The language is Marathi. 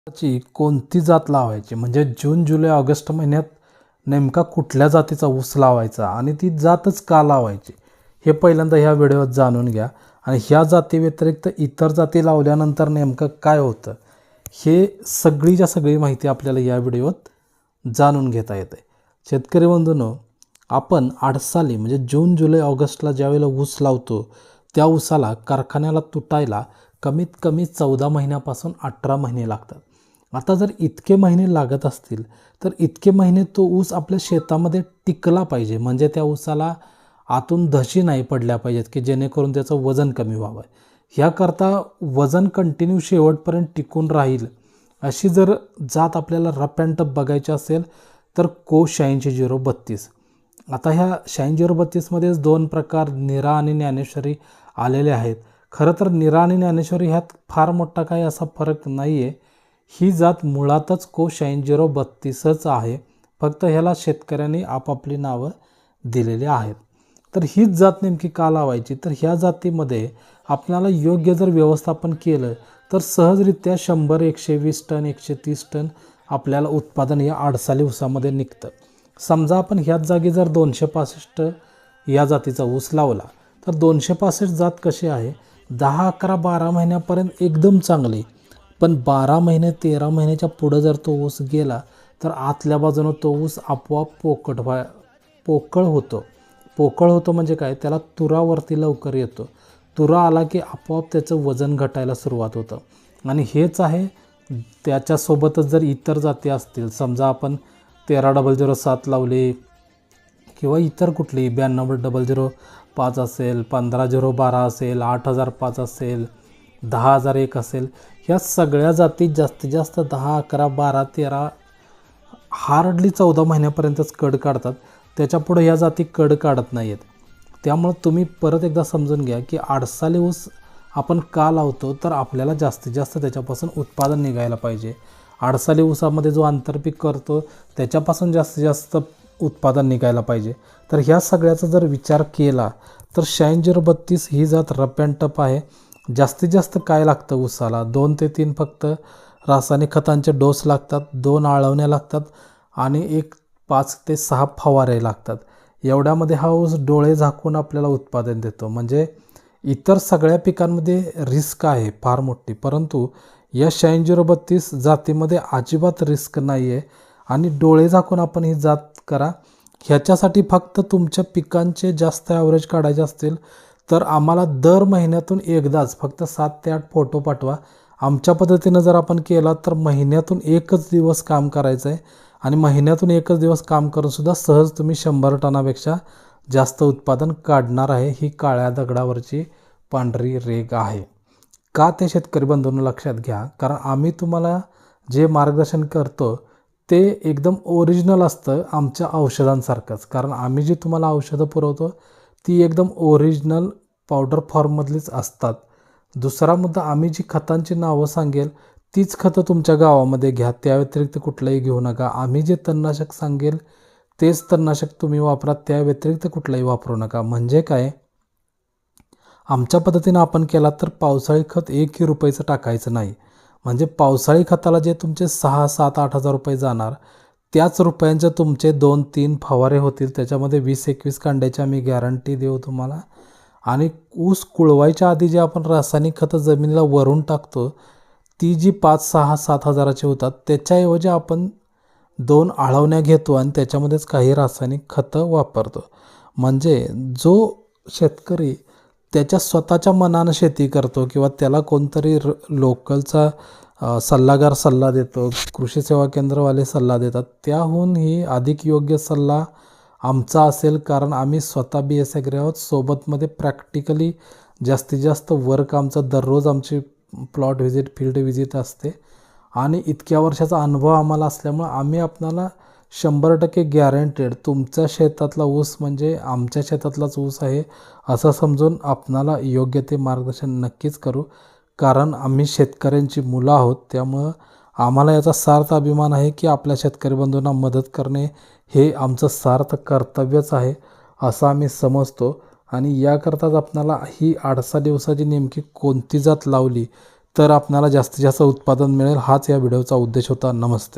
ची कोणती जात लावायची म्हणजे जून जुलै ऑगस्ट महिन्यात नेमका कुठल्या जातीचा ऊस लावायचा आणि ती जातच का लावायची हे पहिल्यांदा ह्या व्हिडिओत जाणून घ्या. आणि ह्या जाती व्यतिरिक्त इतर जाती लावल्यानंतर नेमकं काय होतं हे सगळीच्या सगळी माहिती आपल्याला या व्हिडिओत जाणून घेता येते. शेतकरी बंधूंनो, आपण आडसाली म्हणजे जून जुलै ऑगस्टला ज्यावेळेला ऊस लावतो त्या ऊसाला कारखान्याला तुटायला कमीत कमी 14 महिन्यापासून 18 महिने लागतात. आता जर इतके महिने लागत असतील तर इतके महिने तो ऊस आपल्या शेतामध्ये टिकला पाहिजे, म्हणजे त्या ऊसाला आतून धशी नाही पडल्या पाहिजेत की जेणेकरून त्याचं वजन कमी व्हावं. ह्याकरता वजन कंटिन्यू शेवटपर्यंत टिकून राहील अशी जर जात आपल्याला रप अँड टप बघायची असेल तर को 86-032. आता ह्या 86-032मध्येच दोन प्रकार निरा आणि ज्ञानेश्वरी आलेले आहेत. खरं तर निरा आणि ज्ञानेश्वरी ह्यात फार मोठा काही असा फरक नाही आहे. ही जात मुळातच को 86-032च आहे, फक्त ह्याला शेतकऱ्यांनी आपापली नावं दिलेली आहेत. तर हीच जात नेमकी का लावायची तर ह्या जातीमध्ये आपल्याला योग्य जर व्यवस्थापन केलं तर सहजरित्या 100, 120 टन 130 टन आपल्याला उत्पादन या आडसाली ऊसामध्ये निघतं. समजा आपण ह्याच जागी जर 265 या जातीचा ऊस लावला तर 265 जात कशी आहे 10, 11, 12 महिन्यापर्यंत एकदम चांगली, पण 12 महिने 13 महिन्याच्या पुढं जर तो ऊस गेला तर आतल्या बाजूनं तो ऊस आपोआप पोकळ होतो. पोकळ होतो म्हणजे काय, त्याला तुरावरती लवकर येतो. तुरा आला की आपोआप त्याचं वजन घटायला सुरुवात होतं. आणि हेच आहे त्याच्यासोबतच जर इतर जाती असतील, समजा आपण 13-007 लावली किंवा इतर कुठली 92-005 असेल, 15-012 असेल, 8005 असेल, 10001 असेल, ह्या सगळ्या जाती जास्तीत जास्त 10, 11, 12, 13 हार्डली 14 महिन्यापर्यंतच कड काढतात. त्याच्यापुढे ह्या जाती कड काढत नाहीत. त्यामुळं तुम्ही परत एकदा समजून घ्या की आडसाली ऊस आपण का लावतो तर आपल्याला जास्तीत जास्त त्याच्यापासून उत्पादन निघायला पाहिजे. आडसाली ऊसामध्ये जो आंतरपीक करतो त्याच्यापासून जास्तीत जास्त उत्पादन निघायला पाहिजे. तर ह्या सगळ्याचा जर विचार केला तर 86-032 ही जात रप अँड टप आहे. जास्तीत जास्त काय लागतं ऊसाला 2 ते 3 फक्त रासायनिक खतांचे डोस लागतात, 2 आळवण्या लागतात आणि 5 ते 6 फवारे लागतात. एवढ्यामध्ये हा ऊस डोळे झाकून आपल्याला उत्पादन देतो. म्हणजे इतर सगळ्या पिकांमध्ये रिस्क आहे फार मोठी, परंतु या 86-032 जातीमध्ये अजिबात रिस्क नाही आहे. आणि डोळे झाकून आपण ही जात करा. ह्याच्यासाठी फक्त तुमच्या पिकांचे जास्त ॲव्हरेज काढायचे असतील तर आम्हाला दर महिन्यातून एकदाच फक्त 7 ते 8 फोटो पाठवा. आमच्या पद्धतीनं जर आपण केला तर महिन्यातून एकच दिवस काम करायचं आहे आणि महिन्यातून एकच दिवस काम करूनसुद्धा सहज तुम्ही 100 टनापेक्षा जास्त उत्पादन काढणार आहे. ही काळ्या दगडावरची पांढरी रेघ आहे. का ते शेतकरी बंधूंनो लक्षात घ्या, कारण आम्ही तुम्हाला जे मार्गदर्शन करतो ते एकदम ओरिजिनल असतं आमच्या औषधांसारखंच. कारण आम्ही जी तुम्हाला औषधं पुरवतो ती एकदम ओरिजिनल पावडर फॉर्ममधलीच असतात. दुसरा मुद्दा, आम्ही जी खतांची नावं सांगेल तीच खतं तुमच्या गावामध्ये घ्या, त्या व्यतिरिक्त कुठलंही घेऊ नका. आम्ही जे तणनाशक सांगेल तेच तणनाशक तुम्ही वापरा, त्या व्यतिरिक्त कुठलंही वापरू नका. म्हणजे काय, आमच्या पद्धतीनं आपण केला तर पावसाळी खत 1 रुपयाचं टाकायचं नाही. म्हणजे पावसाळी खताला जे तुमचे 6, 7, 8 हजार रुपये जाणार त्याच रुपयांचे तुमचे 2, 3 फवारे होतील. त्याच्यामध्ये 20, 21 कांड्याची आम्ही गॅरंटी देऊ तुम्हाला. आणि ऊस कुळवायच्या आधी जे आपण रासायनिक खतं जमिनीला वरून टाकतो ती जी 5, 6, 7 हजाराची होतात त्याच्याऐवजी आपण 2 आळवण्या घेतो आणि त्याच्यामध्येच काही रासायनिक खतं वापरतो. म्हणजे जो शेतकरी त्याच्या स्वतःच्या मनानं शेती करतो किंवा त्याला कोणतरी लोकलचा सल्लागार सल्ला देतो, कृषी सेवा केंद्रवाले सल्ला देतात, त्याहून ही अधिक योग्य सल्ला आमचा असेल. कारण आम्ही स्वतः BS ॲग्री आहोत, सोबतमध्ये प्रॅक्टिकली जास्तीत जास्त वर्क आमचं दररोज आमची प्लॉट व्हिजिट, फील्ड व्हिजिट असते आणि इतक्या वर्षाचा अनुभव आम्हाला असल्यामुळं आम्ही आपल्याला 100% गॅरंटेड तुमच्या शेतातला ऊस म्हणजे आमच्या शेतातलाच ऊस आहे असं समजून आपणाला योग्य ते मार्गदर्शन नक्कीच करू. कारण आम्ही शेतकऱ्यांची मुलं आहोत, त्यामुळं आम्हाला याचा सार्थ अभिमान आहे की आपल्या शेतकरी बंधूंना मदत करणे हे आमचं सार्थ कर्तव्यच आहे असं आम्ही समजतो. आणि याकरताच आपणाला ही 8 दिवसाची नेमकी कोणती जात लावली तर आपल्याला जास्तीत जास्त उत्पादन मिळेल. हाच या व्हिडिओचा उद्देश होता. नमस्ते.